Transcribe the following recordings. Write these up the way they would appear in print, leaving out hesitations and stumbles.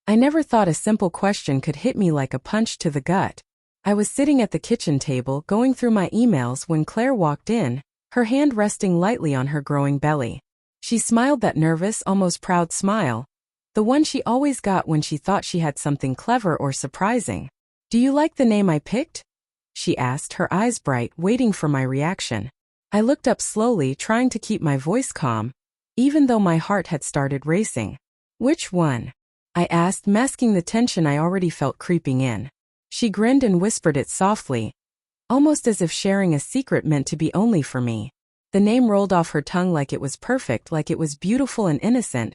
I never thought a simple question could hit me like a punch to the gut. I was sitting at the kitchen table going through my emails when Claire walked in, her hand resting lightly on her growing belly. She smiled that nervous, almost proud smile, the one she always got when she thought she had something clever or surprising. "Do you like the name I picked?" she asked, her eyes bright, waiting for my reaction. I looked up slowly, trying to keep my voice calm, even though my heart had started racing. "Which one?" I asked, masking the tension I already felt creeping in. She grinned and whispered it softly, almost as if sharing a secret meant to be only for me. The name rolled off her tongue like it was perfect, like it was beautiful and innocent,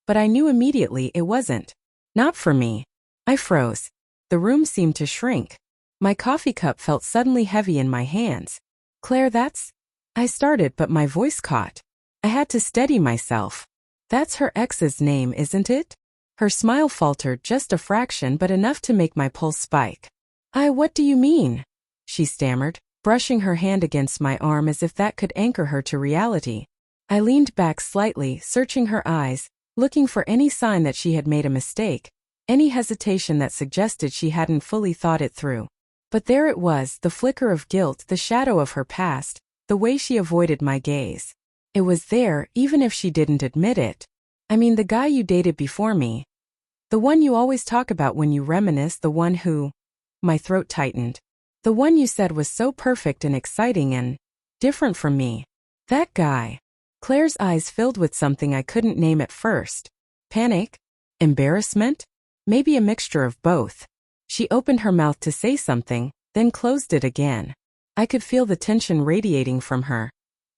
but I knew immediately it wasn't. Not for me. I froze. The room seemed to shrink. My coffee cup felt suddenly heavy in my hands. "Claire, that's—" I started, but my voice caught. I had to steady myself. "That's her ex's name, isn't it?" Her smile faltered just a fraction, but enough to make my pulse spike. What do you mean?" she stammered, brushing her hand against my arm as if that could anchor her to reality. I leaned back slightly, searching her eyes, looking for any sign that she had made a mistake, any hesitation that suggested she hadn't fully thought it through. But there it was, the flicker of guilt, the shadow of her past, the way she avoided my gaze. It was there, even if she didn't admit it. "I mean the guy you dated before me. The one you always talk about when you reminisce, the one who—" My throat tightened. "The one you said was so perfect and exciting and different from me. That guy." Claire's eyes filled with something I couldn't name at first. Panic? Embarrassment? Maybe a mixture of both. She opened her mouth to say something, then closed it again. I could feel the tension radiating from her.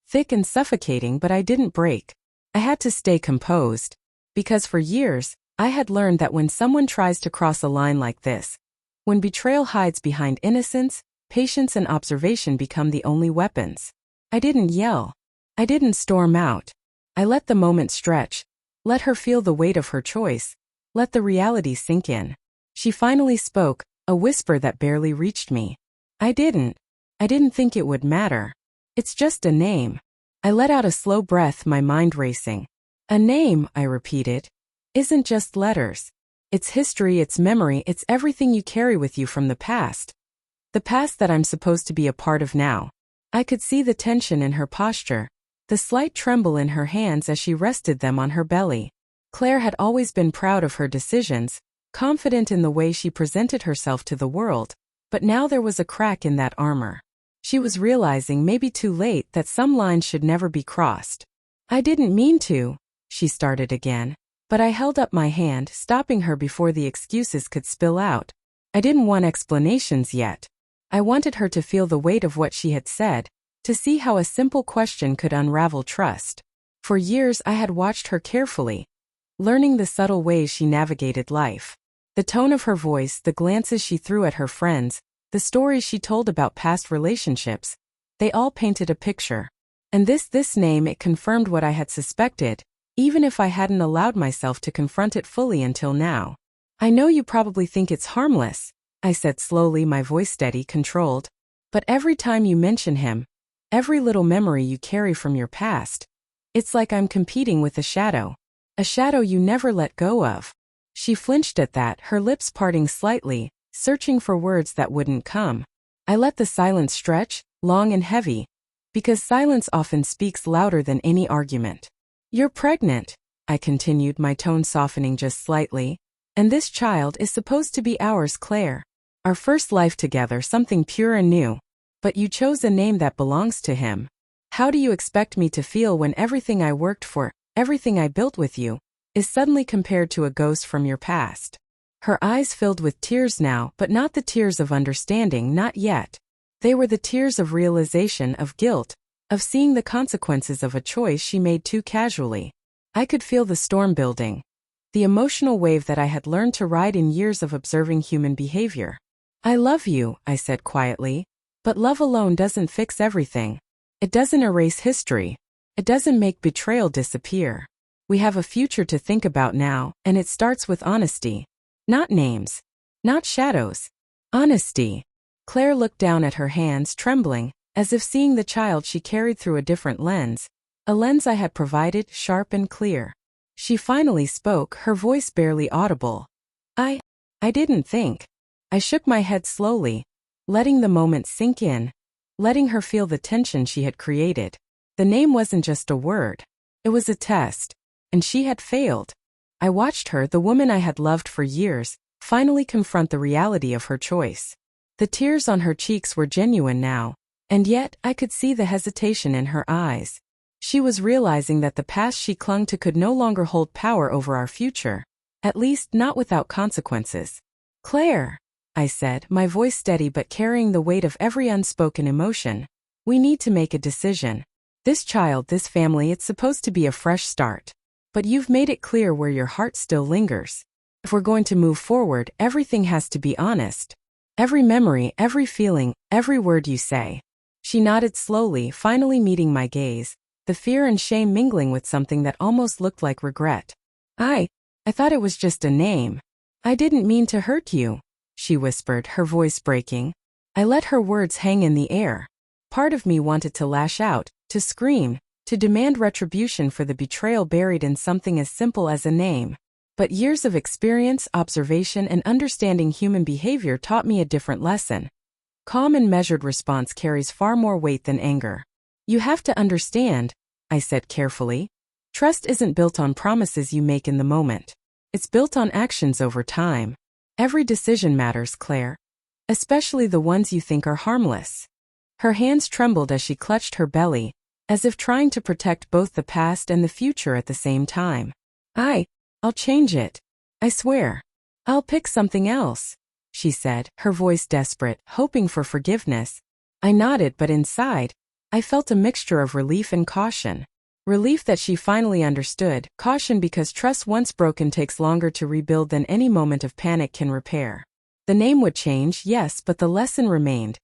Thick and suffocating, but I didn't break. I had to stay composed. Because for years, I had learned that when someone tries to cross a line like this, when betrayal hides behind innocence, patience and observation become the only weapons. I didn't yell. I didn't storm out. I let the moment stretch. Let her feel the weight of her choice. Let the reality sink in. She finally spoke, a whisper that barely reached me. I didn't think it would matter. It's just a name." I let out a slow breath, my mind racing. "A name," I repeated, "isn't just letters. It's history, it's memory, it's everything you carry with you from the past. The past that I'm supposed to be a part of now." I could see the tension in her posture, the slight tremble in her hands as she rested them on her belly. Claire had always been proud of her decisions, confident in the way she presented herself to the world, but now there was a crack in that armor. She was realizing, maybe too late, that some lines should never be crossed. "I didn't mean to," she started again, but I held up my hand, stopping her before the excuses could spill out. I didn't want explanations yet. I wanted her to feel the weight of what she had said, to see how a simple question could unravel trust. For years I had watched her carefully, learning the subtle ways she navigated life. The tone of her voice, the glances she threw at her friends, the stories she told about past relationships, they all painted a picture. And this name, it confirmed what I had suspected, even if I hadn't allowed myself to confront it fully until now. "I know you probably think it's harmless," I said slowly, my voice steady, controlled. "But every time you mention him, every little memory you carry from your past, it's like I'm competing with a shadow you never let go of." She flinched at that, her lips parting slightly, searching for words that wouldn't come. I let the silence stretch, long and heavy, because silence often speaks louder than any argument. "You're pregnant," I continued, my tone softening just slightly. "And this child is supposed to be ours, Claire. Our first life together, something pure and new. But you chose a name that belongs to him. How do you expect me to feel when everything I worked for, everything I built with you, is suddenly compared to a ghost from your past?" Her eyes filled with tears now, but not the tears of understanding, not yet. They were the tears of realization, of guilt, of seeing the consequences of a choice she made too casually. I could feel the storm building, the emotional wave that I had learned to ride in years of observing human behavior. "I love you," I said quietly, "but love alone doesn't fix everything. It doesn't erase history. It doesn't make betrayal disappear. We have a future to think about now, and it starts with honesty. Not names. Not shadows. Honesty." Claire looked down at her hands, trembling, as if seeing the child she carried through a different lens, a lens I had provided, sharp and clear. She finally spoke, her voice barely audible. I didn't think. I shook my head slowly, letting the moment sink in, letting her feel the tension she had created. The name wasn't just a word. It was a test, and she had failed. I watched her, the woman I had loved for years, finally confront the reality of her choice. The tears on her cheeks were genuine now, and yet I could see the hesitation in her eyes. She was realizing that the past she clung to could no longer hold power over our future, at least not without consequences. "Claire," I said, my voice steady but carrying the weight of every unspoken emotion, "we need to make a decision. This child, this family, it's supposed to be a fresh start. But you've made it clear where your heart still lingers. If we're going to move forward, everything has to be honest. Every memory, every feeling, every word you say." She nodded slowly, finally meeting my gaze, the fear and shame mingling with something that almost looked like regret. I thought it was just a name. I didn't mean to hurt you," she whispered, her voice breaking. I let her words hang in the air. Part of me wanted to lash out, to scream, to demand retribution for the betrayal buried in something as simple as a name. But years of experience, observation, and understanding human behavior taught me a different lesson. Calm and measured response carries far more weight than anger. "You have to understand," I said carefully. "Trust isn't built on promises you make in the moment. It's built on actions over time. Every decision matters, Claire. Especially the ones you think are harmless." Her hands trembled as she clutched her belly, as if trying to protect both the past and the future at the same time. I'll change it. I swear. I'll pick something else," she said, her voice desperate, hoping for forgiveness. I nodded, but inside, I felt a mixture of relief and caution. Relief that she finally understood, caution because trust once broken takes longer to rebuild than any moment of panic can repair. The name would change, yes, but the lesson remained.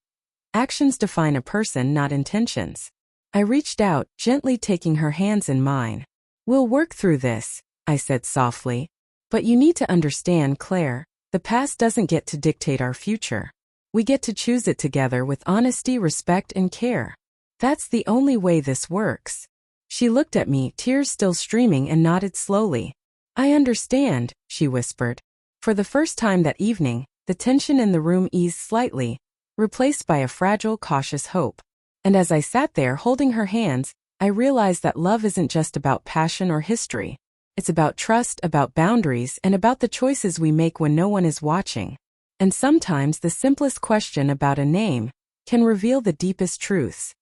Actions define a person, not intentions. I reached out, gently taking her hands in mine. "We'll work through this," I said softly. "But you need to understand, Claire, the past doesn't get to dictate our future. We get to choose it together with honesty, respect, and care. That's the only way this works." She looked at me, tears still streaming, and nodded slowly. "I understand," she whispered. For the first time that evening, the tension in the room eased slightly, replaced by a fragile, cautious hope. And as I sat there holding her hands, I realized that love isn't just about passion or history. It's about trust, about boundaries, and about the choices we make when no one is watching. And sometimes the simplest question about a name can reveal the deepest truths.